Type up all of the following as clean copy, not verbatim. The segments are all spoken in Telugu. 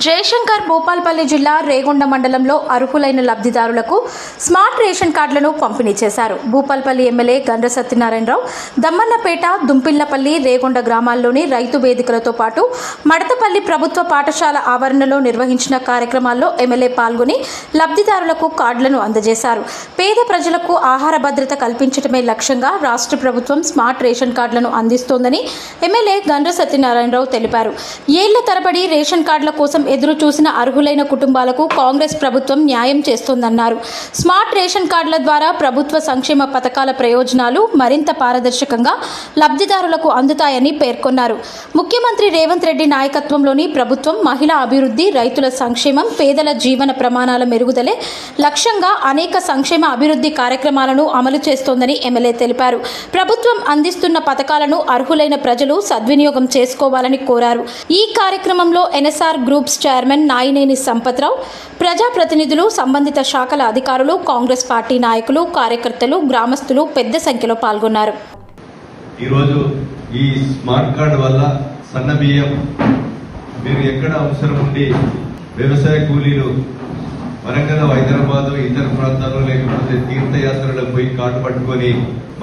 జయశంకర్ భూపాల్పల్లి జిల్లా రేగొండ మండలంలో అర్హులైన లబ్ధిదారులకు స్మార్ట్ రేషన్ కార్డులను పంపిణీ చేశారు. భూపాల్పల్లి ఎమ్మెల్యే గండ్ర సత్యనారాయణరావు దమ్మన్నపేట, దుంపిళ్లపల్లి, రేగొండ గ్రామాల్లోని రైతు వేదికలతో పాటు మడతపల్లి ప్రభుత్వ పాఠశాల ఆవరణలో నిర్వహించిన కార్యక్రమాల్లో ఎమ్మెల్యే పాల్గొని లబ్ధిదారులకు కార్డులను అందజేశారు. పేద ప్రజలకు ఆహార భద్రత కల్పించడమే లక్ష్యంగా రాష్ట్ర ప్రభుత్వం స్మార్ట్ రేషన్ కార్డులను అందిస్తోందని ఎమ్మెల్యే గండ్ర సత్యనారాయణరావు తెలిపారు. ఏళ్ల తరబడి రేషన్ కార్డుల కోసం ఎదురు చూసిన అర్హులైన కుటుంబాలకు కాంగ్రెస్ ప్రభుత్వం న్యాయం చేస్తోందన్నారు. స్మార్ట్ రేషన్ కార్డుల ద్వారా ప్రభుత్వ సంక్షేమ పథకాల ప్రయోజనాలు మరింత పారదర్శకంగా లబ్ధిదారులకు అందుతాయని పేర్కొన్నారు. ముఖ్యమంత్రి రేవంత్ రెడ్డి నాయకత్వంలోని ప్రభుత్వం మహిళా అభివృద్ధి, రైతుల సంక్షేమం, పేదల జీవన ప్రమాణాల మెరుగుదలే లక్ష్యంగా అనేక సంక్షేమ అభివృద్ధి కార్యక్రమాలను అమలు చేస్తోందని ఎమ్మెల్యే తెలిపారు. ప్రభుత్వం అందిస్తున్న పథకాలను అర్హులైన ప్రజలు సద్వినియోగం చేసుకోవాలని కోరారు. ఈ కార్యక్రమంలో ఎన్ఎస్ఆర్ గ్రూప్స్ చైర్మన్ నాయినేని సంపత్రావు, ప్రజాప్రతినిధులు, సంబంధిత శాఖల అధికారులు, కాంగ్రెస్ పార్టీ నాయకులు, కార్యకర్తలు, గ్రామస్తులు పెద్ద సంఖ్యలో పాల్గొన్నారు. ఈరోజు ఈ స్మార్ట్ కార్డు వల్ల సన్న బియ్యం మీరు ఎక్కడ అవసరం ఉండి వ్యవసాయ కూలీలు వరంగల్, హైదరాబాద్, ఇతర ప్రాంతాల్లో లేకపోతే తీర్థయాత్రలకు పోయి కార్డు పట్టుకొని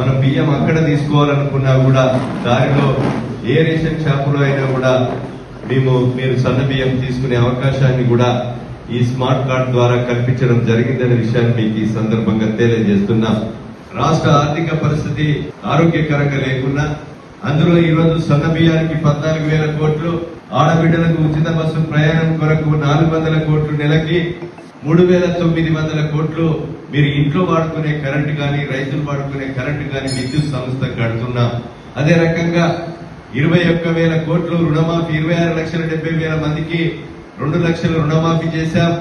మనం బియ్యం అక్కడ తీసుకోవాలనుకున్నా కూడా దారిలో ఏ రేషన్ షాపులో అయినా కూడా మీరు సన్న బియ్యం తీసుకునే అవకాశాన్ని కూడా ఈ స్మార్ట్ కార్డు ద్వారా కల్పించడం జరిగిందనే విషయాన్ని మీకు ఈ సందర్భంగా తెలియజేస్తున్నా. రాష్ట్ర ఆర్థిక పరిస్థితి ఆరోగ్యకరంగా లేకున్నా అందులో ఈరోజు సన్న బియ్యానికి 14,000 కోట్లు, ఆడబిడ్డలకు ఉచిత బస్సు ప్రయాణం కొరకు 400 కోట్లు, నెలకి 3,900 కోట్లు మీరు ఇంట్లో వాడుకునే కరెంటు కానీ, రైతులు వాడుకునే కరెంటు కానీ విద్యుత్ సంస్థ కడుతున్నా. అదే రకంగా 21,000 కోట్లు రుణమాఫీ, 26,70,000 మందికి 2 లక్షలు రుణమాఫీ చేశాం.